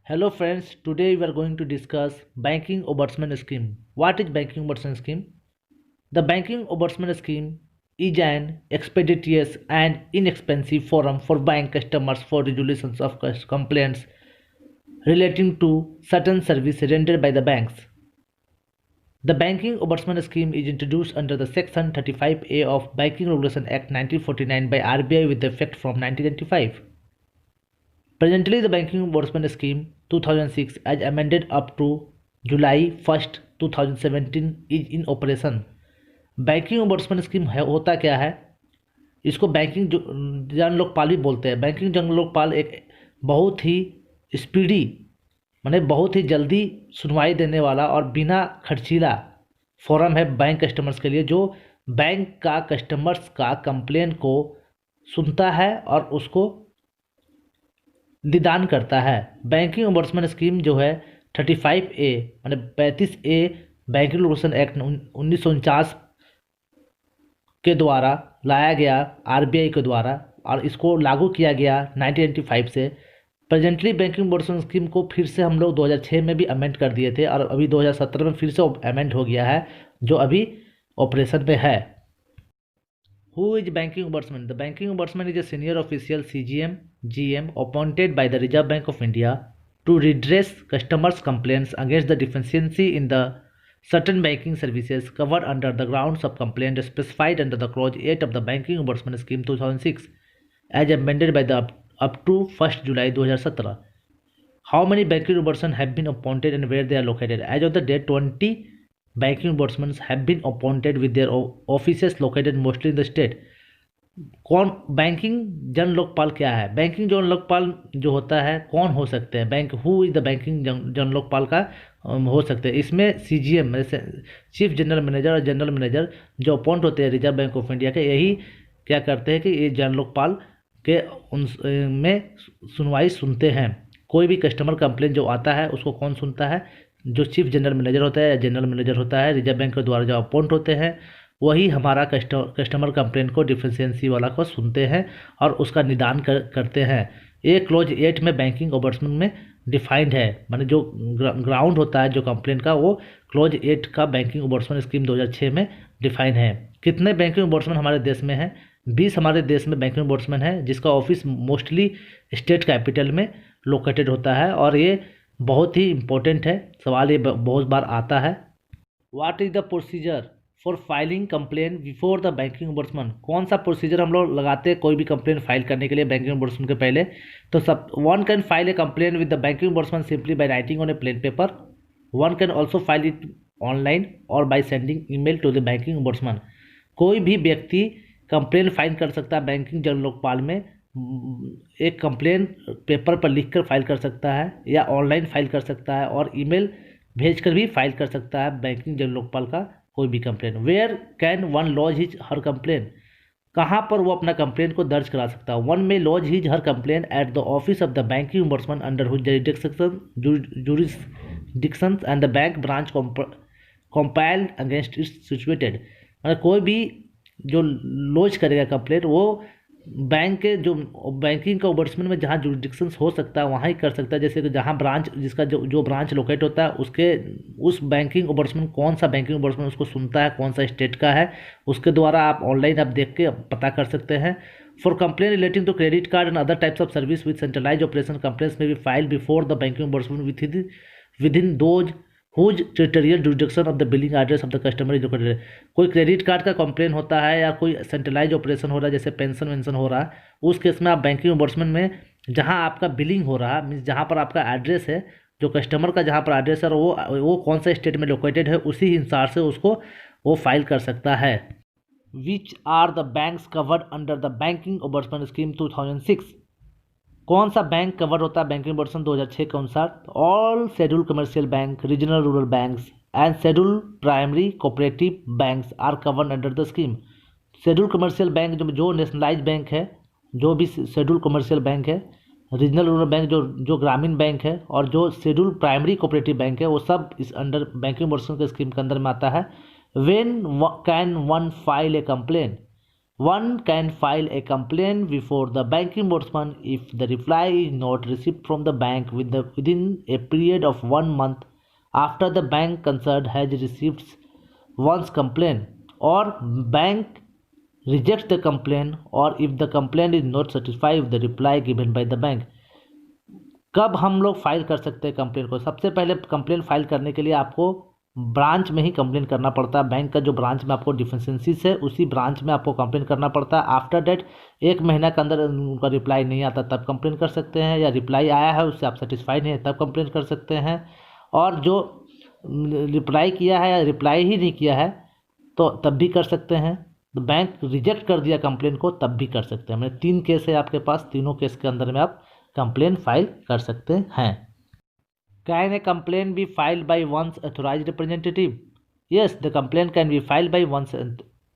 Hello friends, today we are going to discuss Banking Ombudsman Scheme. What is Banking Ombudsman Scheme? The Banking Ombudsman Scheme is an expeditious and inexpensive forum for bank customers for resolutions of complaints relating to certain services rendered by the banks. The Banking Ombudsman Scheme is introduced under the Section 35A of Banking Regulation Act 1949 by RBI with effect from 1995. Presently, the Banking Ombudsman Scheme 2006 as amended up to July 1st 2017 is in operation. Banking ombudsman scheme है होता क्या है? इसको banking जन लोकपाल भी बोलते हैं। Banking जन लोकपाल एक बहुत ही स्पीडी माने बहुत ही जल्दी सुनवाई देने वाला और बिना खर्चीला फोरम है बैंक कस्टमर्स के लिए, जो बैंक का कस्टमर्स का कंप्लेन को सुनता है और उसको निदान करता है। बैंकिंग ओम्बड्समैन स्कीम जो है 35A माने 35A बैंकिंग रेगुलेशन एक्ट 1949 के द्वारा लाया गया आरबीआई के द्वारा, और इसको लागू किया गया 1995 से। प्रेजेंटली बैंकिंग ओम्बड्समैन स्कीम को फिर से हम लोग 2006 में भी अमेंड कर दिए थे और अभी 2017 में फिर से अमेंड हो गया है, जो अभी ऑपरेशन में है। Who is Banking Ombudsman? The Banking Ombudsman is a senior official CGM, GM appointed by the Reserve Bank of India to redress customers' complaints against the deficiency in the certain banking services covered under the grounds of complaint specified under the Clause 8 of the Banking Ombudsman Scheme 2006 as amended by the up to 1st July 2017. How many banking ombudsmen have been appointed and where they are located? As of the date, 20 banking ombudsmen have been appointed with their offices located mostly in the state. कौन banking जन लोकपाल क्या है? Banking जन लोकपाल जो होता है कौन हो सकते हैं? Bank who is the banking जन लोकपाल का हो सकते हैं। इसमें सीजीएम चीफ जनरल मैनेजर और जनरल मैनेजर जो अपॉइंट होते हैं रिजर्व बैंक ऑफ इंडिया के, यही क्या करते हैं कि ये जन लोकपाल के उन में सुनवाई सुनते हैं। कोई भी कस्टमर कंप्लेन जो आता है उसको कौन सुनता है? जो चीफ जनरल मैनेजर होता है या जनरल मैनेजर होता है रिजर्व बैंक के द्वारा जो अपॉइंट होते हैं, वही हमारा कस्टमर कंप्लेन को डिफिशियंसी वाला को सुनते हैं और उसका निदान करते हैं। ये क्लोज 8 में बैंकिंग ओम्बड्समैन में डिफाइंड है, माने जो ग्राउंड होता है जो कंप्लेन का, वो क्लोज 8 का बैंकिंग ओम्बड्समैन स्कीम 2006 में डिफाइन है। कितने बैंकिंग ओम्बड्समैन हमारे देश में हैं? 20 हमारे देश में बैंकिंग ओम्बड्समैन है, जिसका ऑफिस मोस्टली स्टेट कैपिटल में लोकेटेड होता है और ये बहुत ही इम्पोर्टेंट है। सवाल ये बहुत बार आता है। What is the procedure for filing complain before the banking ombudsman? कौन सा प्रोसीजर हम लोग लगाते हैं कोई भी कंप्लेन फाइल करने के लिए बैंकिंग ओम्बड्समैन के पहले? तो सब one can file a complain with the banking ombudsman simply by writing on a plain paper. One can also file it online और by sending email to the banking ombudsman. कोई भी व्यक्ति complain file कर सकता है banking जन लोकपाल में। एक कंप्लेन पेपर पर लिखकर फाइल कर सकता है या ऑनलाइन फाइल कर सकता है और ईमेल भेजकर भी फाइल कर सकता है बैंकिंग जन लोकपाल का कोई भी complain. Where can one lodge his her complain? कहाँ पर वो अपना कंप्लेन को दर्ज करा सकता है? One may lodge his her complain at the office of the banking ombudsman under whose jurisdiction and the bank branch compiled against its situated. मतलब कोई भी जो लॉज करेगा कंप्लेन, वो बैंक के जो बैंकिंग का ओम्बड्समैन में जहाँ जुरिडिक्शंस हो सकता है वहाँ ही कर सकता है। जैसे कि जहाँ ब्रांच जिसका जो ब्रांच लोकेट होता है उसके उस बैंकिंग ओम्बड्समैन कौन सा बैंकिंग ओम्बड्समैन उसको सुनता है, कौन सा स्टेट का है, उसके द्वारा आप ऑनलाइन आप देख के पता कर सकते हैं। For complain relating to credit card and other types of service with centralise operation complaints may be file before the banking ombudsman within those whose territorial jurisdiction of the billing address of the customer is located. कोई credit card का complain होता है या कोई centralise operation हो रहा है, जैसे पेंशन वेंशन हो रहा है, उस केस में आप बैंकिंग ओम्बड्समैन में जहां आपका बिलिंग हो रहा है, मीन्स जहां पर आपका एड्रेस है, जो कस्टमर का जहां पर एड्रेस है और वो कौन सा स्टेट में लोकेटेड है, उसी हिसाब से उसको वो फाइल कर सकता है। Which are the banks covered under the banking ombudsman scheme 2006? कौन सा बैंक कवर होता है बैंकिंग ओम्बड्समैन 2006 के अनुसार? All schedule commercial bank, regional rural banks and schedule primary cooperative banks are covered under the scheme. Schedule commercial bank जो nationalise bank है, जो भी शेड्यूल कमर्शियल बैंक है, रीजनल रूरल बैंक जो ग्रामीण बैंक है, और जो शेड्यूल प्राइमरी कोऑपरेटिव बैंक है, वो सब इस अंडर बैंकिंग ओम्बड्समैन के स्कीम के अंदर में आता है। When can one file a complain? One can file a complaint before the banking ombudsman if the reply is not received from the bank within a period of 1 month after the bank concerned has received one's complaint, or bank rejects the complaint, or if the complaint is not satisfied with the reply given by the bank. कब हम लोग file कर सकते हैं complain को? सबसे पहले complain file करने के लिए आपको ब्रांच में ही कंप्लेन करना पड़ता है। बैंक का जो ब्रांच में आपको डिफिशिएंसीज है उसी ब्रांच में आपको कंप्लेन करना पड़ता है। आफ्टर डेट 1 महीना के अंदर उनका रिप्लाई नहीं आता तब कंप्लेन कर सकते हैं, या रिप्लाई आया है उससे आप सेटिस्फाइड नहीं है तब कंप्लेन कर सकते हैं, और जो रिप्लाई किया है या रिप्लाई ही नहीं किया है तो तब भी कर सकते हैं। तो बैंक रिजेक्ट कर दिया कंप्लेन को तब भी कर सकते हैं। मैंने 3 केस है आपके पास, तीनों केस के अंदर में आप कंप्लेन फाइल कर सकते हैं। Can a complain be filed by one's authorised representative? Yes, the complain can be filed by one's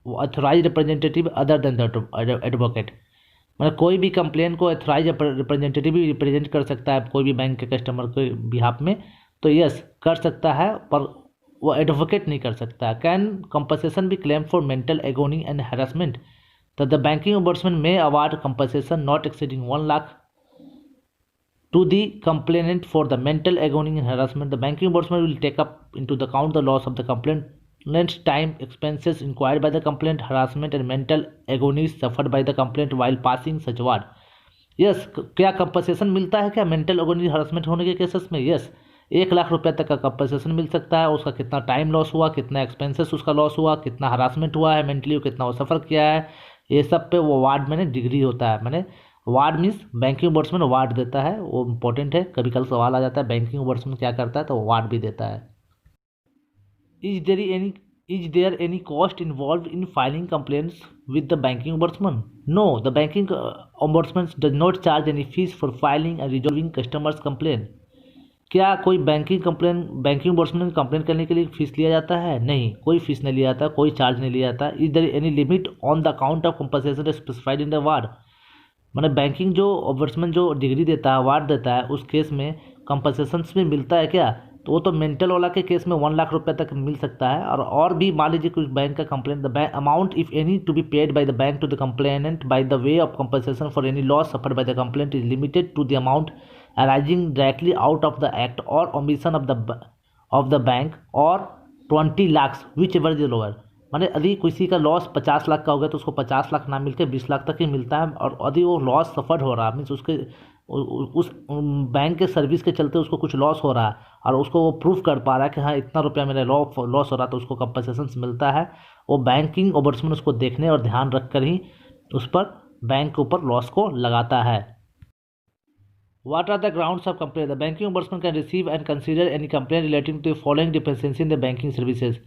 authorised representative other than the advocate. मतलब कोई भी कंप्लेन को ऑथराइज रिप्रेजेंटेटिव भी रिप्रेजेंट कर सकता है कोई भी बैंक के कस्टमर के बिहाफ में, तो यस कर सकता है, पर वो एडवोकेट नहीं कर सकता। Can compensation be claim for mental agony and harassment? तो the banking ombudsman may award compensation not exceeding 1 lakh to the complainant for the mental agony and harassment. The banking ombudsman will take up into the account the loss of the complainant's time, expenses inquired by the complaint, harassment and mental agonies suffered by the complaint while passing such award. Yes, क्या compensation मिलता है क्या mental agony harassment होने के cases में? Yes, 1 lakh रुपये तक का कंपनसेशन मिल सकता है। उसका कितना टाइम लॉस हुआ, कितना एक्सपेंसेस उसका लॉस हुआ, कितना हरासमेंट हुआ है मेंटली, कितना वो सफ़र किया है, ये सब पे वो अवार्ड मैंने डिग्री होता है। मैंने ward means banking ombudsman ward देता है, वो इम्पोर्टेंट है, कभी कल सवाल आ जाता है बैंकिंग ओम्बड्समैन क्या करता है, तो वार्ड भी देता है। Is there any cost involve in filing complaints with the banking ombudsman? No, the banking ombudsman does not charge any fees for filing and resolving customers complain. क्या कोई बैंकिंग ओम्बड्समैन कंप्लेन करने के लिए fees लिया जाता है? नहीं, कोई फीस नहीं लिया जाता, कोई चार्ज नहीं लिया जाता। Is there any limit on the account of compensation specified in the award? मैंने बैंकिंग जो ओम्बड्समैन जो डिग्री देता है, अवार्ड देता है, उस केस में कंपनसेशंस भी मिलता है क्या? तो वो तो मेंटल वाला के केस में 1 लाख रुपए तक मिल सकता है। और भी मान लीजिए कुछ बैंक का complain, the amount if any to be paid by the bank to the complainant by the way of compensation for any loss suffered by the complaint is limited to the amount arising directly out of the act or omission of the bank or 20 lakh whichever is lower. माने यदि किसी का loss 50 lakh का हो गया तो उसको 50 लाख ना मिलकर 20 लाख तक ही मिलता है, और यदि वो लॉस सफर्ड हो रहा है मीन्स उसके उस बैंक के सर्विस के चलते उसको कुछ लॉस हो रहा है और उसको वो प्रूफ कर पा रहा है कि हाँ इतना रुपया मेरा लॉस हो रहा है, तो उसको कंपनसेशन मिलता है। वो बैंकिंग ओम्बड्समैन उसको देखने और ध्यान रख कर ही उस पर बैंक के ऊपर लॉस को लगाता है। What are the grounds of complaint? The banking ombudsman can receive and consider any complaint relating to the following deficiency in the banking services.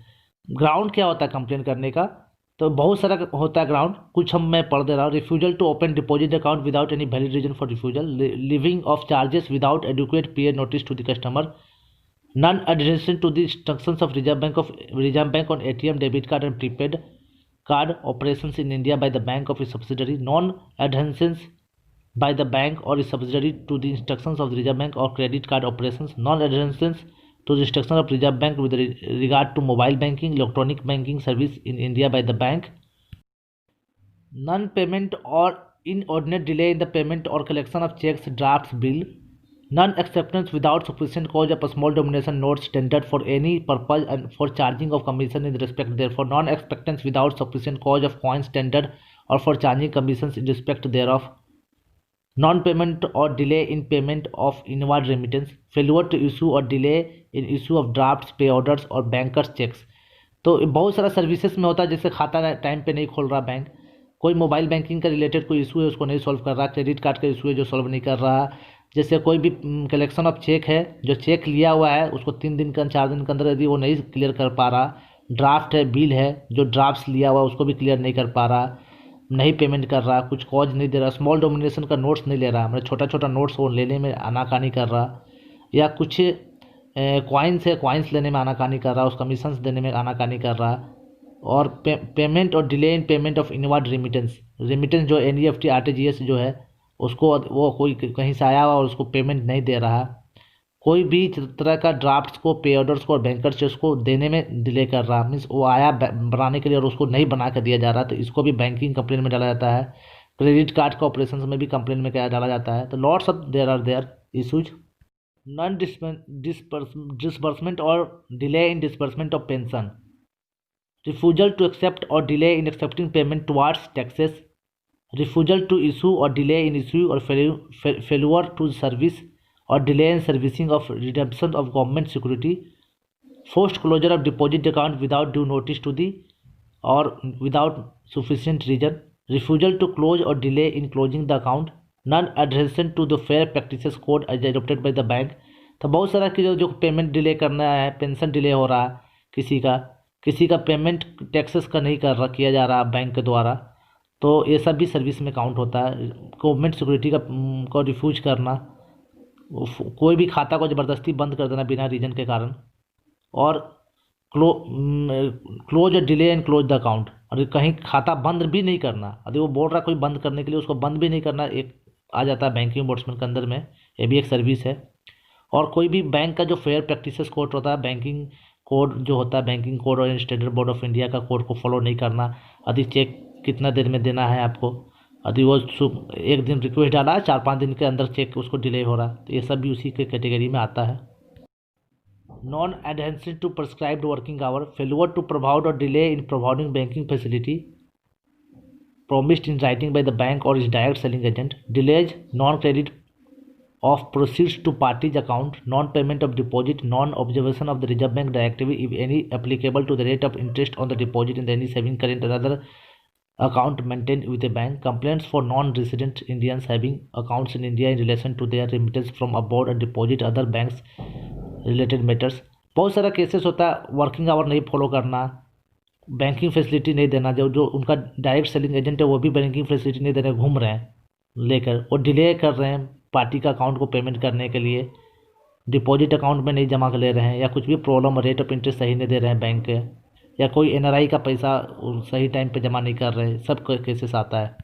Ground क्या होता है कंप्लेन करने का? तो बहुत सारा होता है ग्राउंड, कुछ मैं पढ़ दे रहा हूँ। Refusal to open deposit account without any valid reason for refusal, levying of charges without adequate prior notice to the customer, non adherence to the instructions of Reserve Bank on ATM debit card and prepaid card operations in India by the bank of its subsidiary, non adherence by the bank or is subsidiary to the instructions of the Reserve Bank or credit card operations, non-adherence to the instructions of Reserve Bank with regard to mobile banking, electronic banking service in India by the bank, non-payment or inordinate delay in the payment or collection of checks, drafts, bill, non-acceptance without sufficient cause of a small denomination notes tendered for any purpose and for charging of commission in respect therefore, non-acceptance without sufficient cause of coins tendered or for charging commissions in respect thereof, non-payment or delay in payment of inward remittance, failure to issue or delay in issue of drafts, pay orders और bankers checks. तो बहुत सारा services में होता है, जैसे खाता time पे नहीं खोल रहा बैंक, कोई मोबाइल बैंकिंग का रिलेटेड कोई इशू है उसको नहीं सॉल्व कर रहा, क्रेडिट कार्ड का इशू है जो सॉल्व नहीं कर रहा, जैसे कोई भी कलेक्शन ऑफ चेक है, जो चेक लिया हुआ है उसको 3 दिन का 4 दिन के अंदर यदि वो नहीं क्लियर कर पा रहा, ड्राफ्ट है, बिल है, जो ड्राफ्ट्स लिया हुआ उसको भी क्लियर नहीं कर पा रहा, नहीं पेमेंट कर रहा, कुछ कॉज नहीं दे रहा, स्मॉल डोमिनेशन का नोट्स नहीं ले रहा, मतलब छोटा छोटा नोट्स वो लेने में आनाकानी कर रहा, या कुछ कॉइन्स है कॉइन्स लेने में आनाकानी कर रहा, उस कमीशंस देने में आनाकानी कर रहा, और पेमेंट और delay in payment of inward remittance जो NEFT RTGS जो है उसको वो कोई कहीं से आया हुआ और उसको पेमेंट नहीं दे रहा, कोई भी तरह का ड्राफ्ट्स को, पे ऑर्डर्स को और बैंकर चेक्स को देने में डिले कर रहा, मीन्स वो आया बनाने के लिए और उसको नहीं बना कर दिया जा रहा, तो इसको भी बैंकिंग कंप्लेन में डाला जाता है। क्रेडिट कार्ड का ऑपरेशन में भी कंप्लेन में क्या डाला जाता है। तो lots of there issues. Non disbursement और delay in disbursement of pension, refusal to accept or delay in accepting payment towards taxes, refusal to issue or delay in issue or failure to service or delay in servicing of redemption of government security, forced closure of deposit account without due notice to the or without sufficient reason, refusal to close or delay in closing the account, non-adherence to the fair practices code as adopted by the bank। तो बहुत सारा की जो payment delay करना है, pension delay हो रहा है, किसी का पेमेंट टैक्सेस का नहीं किया जा रहा बैंक के द्वारा, तो ये सब भी सर्विस में काउंट होता है। गवर्नमेंट सिक्योरिटी को रिफ्यूज करना, कोई भी खाता को ज़बरदस्ती बंद कर देना बिना रीजन के कारण, और close delay and close the account, और कहीं खाता बंद भी नहीं करना, यदि वो बोल रहा कोई बंद करने के लिए, उसको बंद भी नहीं करना, एक आ जाता है बैंकिंग ओम्बुड्समैन के अंदर में, ये भी एक सर्विस है। और कोई भी बैंक का जो फेयर प्रैक्टिसेस कोड होता है, बैंकिंग कोड जो होता है, बैंकिंग कोड और स्टैंडर्ड बोर्ड ऑफ इंडिया का कोड को फॉलो नहीं करना, यदि चेक कितना देर में देना है आपको, यदि वो एक दिन रिक्वेस्ट डाला, 4-5 दिन के अंदर चेक उसको डिले हो रहा, तो ये सब भी उसी के कैटेगरी में आता है। Non adherence to prescribed working hour, failure to provide और delay in providing banking facility promised in writing by the bank or its direct selling agent, delays, non-credit of proceeds to parties account, non-payment of deposit, non-observation of the Reserve Bank directive if any applicable to the rate of interest on the deposit in any saving current or other account maintained with a bank, complaints for non-resident Indians having accounts in India in relation to their remittance from abroad and deposit other banks related matters। बहुत सारा cases होता है, working hour नहीं follow करना, banking facility नहीं देना, जो उनका डायरेक्ट सेलिंग एजेंट है वो भी बैंकिंग फैसिलिटी नहीं दे रहे, घूम रहे हैं लेकर, और डिले कर रहे हैं पार्टी का अकाउंट को पेमेंट करने के लिए, डिपॉजिट अकाउंट में नहीं जमा कर ले रहे हैं, या कुछ भी प्रॉब्लम, रेट ऑफ इंटरेस्ट सही नहीं दे रहे हैं बैंक के, या कोई एनआरआई का पैसा सही टाइम पे जमा नहीं कर रहे, सब केसेस आता है।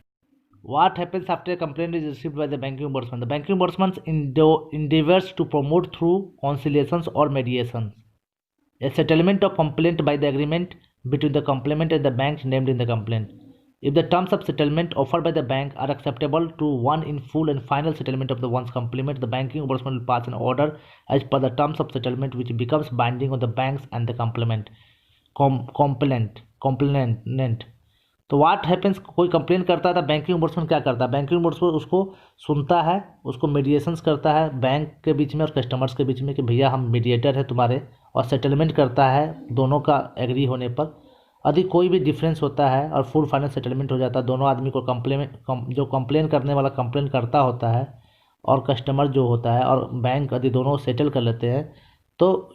What happens after a complaint is received by the banking ombudsman? The banking ombudsman endeavors to promote through conciliations or mediations a settlement of complaint by the agreement between the complainant and the bank named in the complaint. If the terms of settlement offered by the bank are acceptable to one in full and final settlement of the one's complaint, the banking ombudsman will pass an order as per the terms of settlement, which becomes binding on the banks and the complainant। तो what happens, कोई complain करता है तो banking ombudsman क्या करता है, banking ombudsman उसको सुनता है, उसको मीडिएशंस करता है बैंक के बीच में और कस्टमर्स के बीच में कि भैया हम मीडिएटर है तुम्हारे, और सेटलमेंट करता है दोनों का एग्री होने पर। यदि कोई भी डिफरेंस होता है और फुल फाइनल सेटलमेंट हो जाता है, दोनों आदमी को जो कंप्लेन करने वाला कंप्लेन करता होता है और कस्टमर जो होता है और बैंक यदि दोनों सेटल कर लेते हैं, तो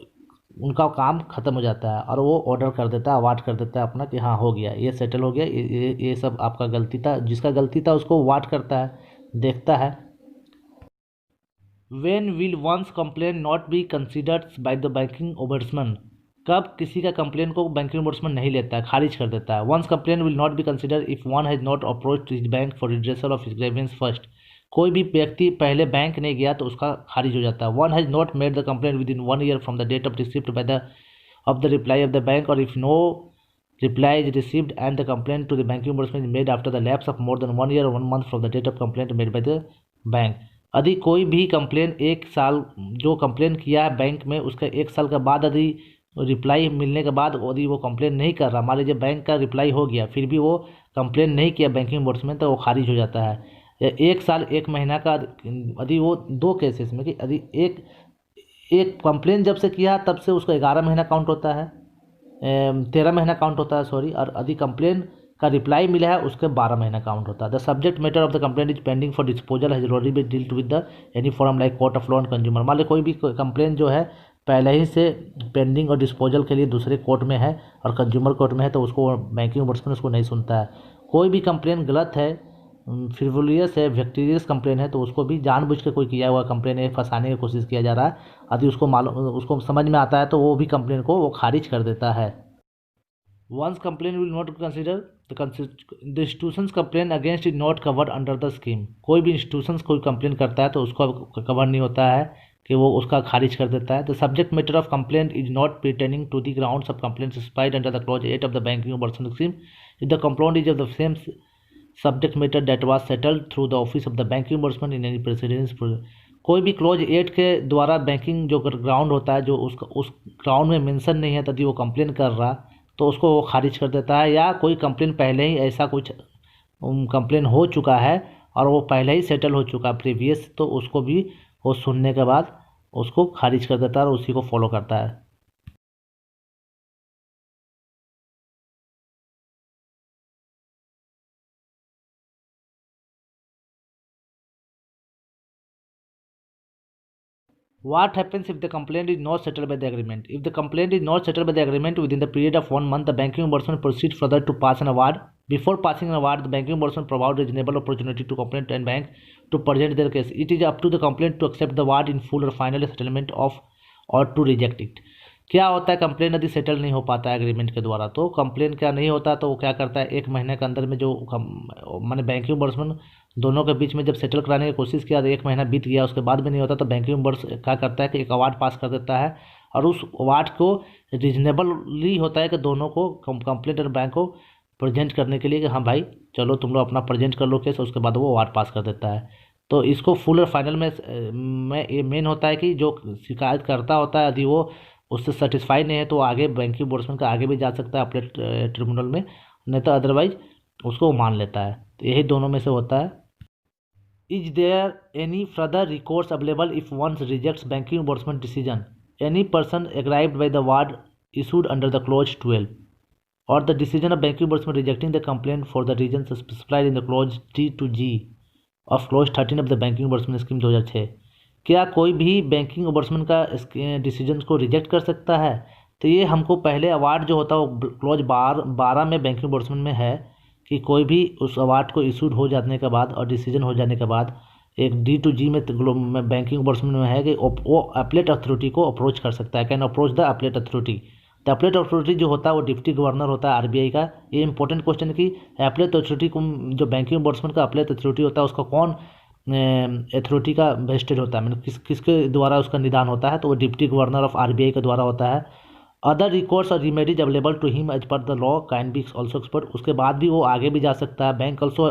उनका काम ख़त्म हो जाता है और वो ऑर्डर कर देता है, अवार्ड कर देता है अपना कि हाँ हो गया, ये सेटल हो गया, ये सब आपका गलती था, जिसका गलती था उसको अवार्ड करता है, देखता है। When will one's complaint not be considered by the banking ombudsman? कब किसी का कंप्लेन को बैंकिंग ओम्बुड्समैन नहीं लेता है, खारिज कर देता है। One's complaint will not be considered if one has not approached his bank for redressal of his grievance first। कोई भी व्यक्ति पहले बैंक नहीं गया तो उसका खारिज हो जाता है। One has not made the complaint within 1 year from the date of receipt by the reply of the bank, or if no reply is received and the complaint to the banking ombudsman is made after the lapse of more than 1 year or 1 month from the date of complaint made by the bank। यदि कोई भी complain 1 साल जो complain किया है bank में, उसका 1 साल के बाद यदि रिप्लाई मिलने के बाद यदि वो कंप्लेन नहीं कर रहा, मान लीजिए बैंक का रिप्लाई हो गया फिर भी वो कंप्लेन नहीं किया बैंकिंग ओम्बुड्समैन, तो वो खारिज हो जाता है। 1 साल 1 महीना का, यदि वो 2 केसेस में कि यदि एक कंप्लेन जब से किया तब से उसका 11 महीना काउंट होता है, 13 महीना काउंट होता है सॉरी, और यदि कंप्लेन का रिप्लाई मिला है उसके 12 महीना काउंट होता है। The subject matter of the complaint is pending for disposal has already been dealt with the any forum like court of law and consumer. मान लो कोई भी कंप्लेन जो है पहले ही से पेंडिंग और डिस्पोजल के लिए दूसरे कोर्ट में है और कंज्यूमर कोर्ट में है, तो उसको बैंकिंग ओम्बुड्समैन उसको नहीं सुनता है। कोई भी कंप्लेन गलत है, फ्रिवोलियस है, वेक्टीरियस कंप्लेन है, तो उसको भी जानबूझ के कोई किया हुआ कंप्लेन है, फंसाने की कोशिश किया जा रहा है, यदि उसको समझ में आता है तो वो भी कंप्लेन को वो खारिज कर देता है। One's complaint will not consider the institution's complaint against is not covered under the scheme। कोई भी इंस्टीट्यूशंस कोई कंप्लेन करता है तो उसको कवर नहीं होता है कि वो उसका खारिज कर देता है। The subject matter of complaint is not pertaining to the grounds of complaint specified under the clause 8 of the banking ombudsman scheme if the complaint is of the same subject matter that was settled through the office of the banking ombudsman in any precedence. कोई भी clause 8 के द्वारा banking जो ground होता है जो उसका उस ग्राउंड में मेंशन नहीं है तभी वो कंप्लेन कर रहा तो उसको वो खारिज कर देता है, या कोई कंप्लेन पहले ही ऐसा कुछ कंप्लेन हो चुका है और वो पहले ही सेटल हो चुका है प्रीवियस, तो उसको भी वो सुनने के बाद उसको खारिज कर देता है और उसी को फॉलो करता है। What happens if the complaint is not settled by the agreement? If the complaint is not settled by the agreement within the period of 1 month, the banking ombudsman proceeds further to pass an award. Before passing an award, the banking ombudsman provides reasonable opportunity to complainant and bank to present their case. It is up to the complainant to accept the award in full or final settlement of or to reject it. क्या होता है, complain यदि settle नहीं हो पाता है agreement के द्वारा तो कंप्लेन क्या नहीं होता तो वो क्या करता है 1 महीने के अंदर में जो मैंने बैंकिंग ओम्बड्समैन दोनों के बीच में जब सेटल कराने की कोशिश किया तो 1 महीना बीत गया उसके बाद भी नहीं होता तो बैंकिंग ओम्बड्समैन क्या करता है कि एक अवार्ड पास कर देता है और उस अवार्ड को रीजनेबली होता है कि दोनों को कंप्लेंट और बैंक को प्रेजेंट करने के लिए कि हाँ भाई चलो तुम लोग अपना प्रेजेंट कर लो केस, उसके बाद वो अवार्ड पास कर देता है। तो इसको फुल और फाइनल में ये मेन होता है कि जो शिकायत करता होता है यदि वो उससे सेटिस्फाई नहीं है तो आगे बैंकिंग ओम्बड्समैन का आगे भी जा सकता है अपने ट्रिब्यूनल में, नहीं तो अदरवाइज उसको वो मान लेता है। तो यही दोनों में से होता है। Is there any further recourse available if once rejects banking ombudsman decision any person aggrieved by the award issued under the clause 12 or the decision of banking ombudsman rejecting the complaint for the reasons specified in the clause T to G of clause 13 of the banking ombudsman scheme 2006। क्या कोई भी banking ombudsman का decision को reject कर सकता है? तो ये हमको पहले अवार्ड जो होता है वो क्लॉज 12 में बैंकिंग ओम्बड्समैन में है कि कोई भी उस अवार्ड को इशूड हो जाने के बाद और डिसीजन हो जाने के बाद एक D to G में बैंकिंग ओम्बड्समैन में है कि वो अपीलेट अथॉरिटी को अप्रोच कर सकता है, can approach the appellate authority. The appellate authority जो होता है वो डिप्टी गवर्नर होता है RBI का। ये इंपॉर्टेंट क्वेश्चन है कि अपीलेट अथॉरिटी को जो बैंकिंग ओम्बड्समैन का अपीलेट अथॉरिटी होता है उसका कौन अथॉरिटी का वेस्टेड होता है, मतलब किसके द्वारा उसका निदान होता है, तो वो डिप्टी गवर्नर ऑफ RBI के द्वारा होता है। Other records or remedies available to him as per the law can be also expert. उसके बाद भी वो आगे भी जा सकता है। Bank also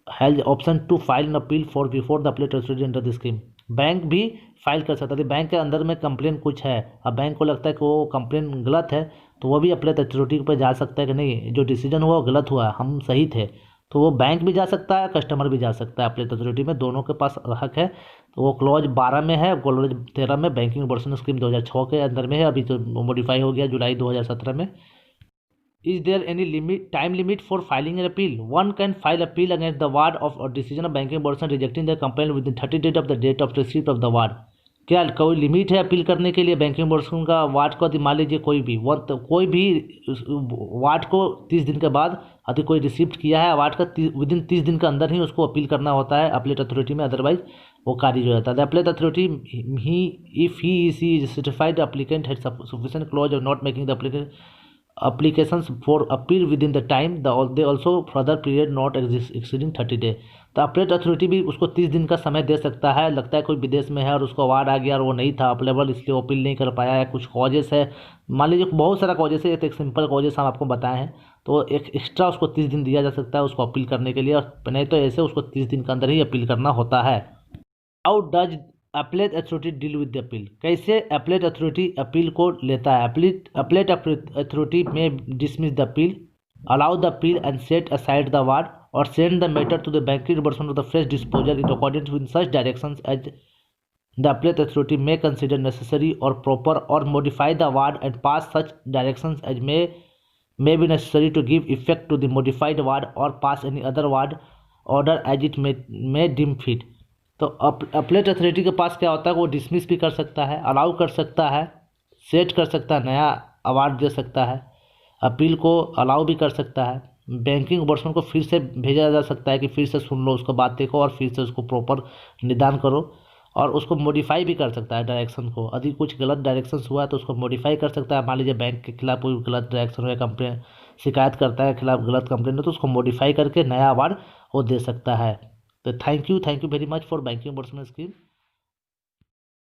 has option to file an appeal for before the appellate authority under the scheme. Bank भी फाइल कर सकता है। बैंक के अंदर में कंप्लेन कुछ है, अब बैंक को लगता है कि वो कंप्लेन गलत है तो वो भी अपीलेट अथॉरिटी पर जा सकता है कि नहीं जो डिसीजन हुआ वो गलत हुआ, हम सही थे, तो वो बैंक भी जा सकता है कस्टमर भी जा सकता है अपीलेट अथॉरिटी में, दोनों के पास हक है। तो वो क्लॉज 12 में है, क्लॉज 13 में बैंकिंग ओम्बड्समैन स्कीम 2006 के अंदर में है, अभी तो मॉडिफाई हो गया जुलाई 2017 में। Is there any limit time limit for filing an appeal? One can file appeal against the award of decision of banking ombudsman rejecting the complaint within 30 days of the date of receipt of the award. क्या कोई limit है appeal करने के लिए banking ombudsman का ward को? मान लीजिए कोई भी वार्ड को 30 दिन के बाद यदि कोई रिसीप्ट किया है वार्ड का विद इन 30 दिन के अंदर ही उसको अपील करना होता है अपीलेट अथॉरिटी में, अदरवाइज वो खारिज हो जाता है। Appellate authority if he is certified applicant had sufficient clause of not making the applications for appeal within the time they also further period not exceeding 30 day। तो अपीलेट अथॉरिटी भी उसको 30 दिन का समय दे सकता है। लगता है कोई विदेश में है और उसको अवार्ड आ गया और वो नहीं था अवेलेबल इसलिए अपील नहीं कर पाया है, कुछ कॉजेस है, मान लीजिए बहुत सारा कॉजेस है, एक सिंपल कॉजेस हम आपको बताए हैं, तो एक एक्स्ट्रा उसको 30 दिन दिया जा सकता है उसको अपील करने के लिए, नहीं तो ऐसे उसको 30 दिन के अंदर ही अपील करना होता है। How does appellate authority deal with the appeal? कैसे अपीलेट अथॉरिटी अपील को लेता है? Appellate authority may dismiss the appeal, allow the appeal and set aside the award और send the matter to the banking ombudsman of the fresh disposal in according with such directions as the appellate authority may consider necessary or proper or modify the award and pass such directions as may be necessary to give effect to the modified award or pass any other award order as it may deem fit। तो appellate authority के पास क्या होता है वो dismiss भी कर सकता है, अलाउ कर सकता है, सेट कर सकता है, नया अवार्ड दे सकता है, अपील को अलाउ भी कर सकता है, बैंकिंग ओम्बड्समैन को फिर से भेजा जा सकता है कि फिर से सुन लो उसको बात देखो और फिर से उसको प्रॉपर निदान करो, और उसको मॉडिफाई भी कर सकता है डायरेक्शन को। यदि कुछ गलत डायरेक्शन हुआ है तो उसको मॉडिफाई कर सकता है। मान लीजिए बैंक के खिलाफ कोई गलत डायरेक्शन हुआ, कंप्लेन शिकायत करता है खिलाफ गलत कंप्लेन है तो उसको मॉडिफाई करके नया अवार्ड वो दे सकता है। तो thank you very much for banking ombudsman scheme.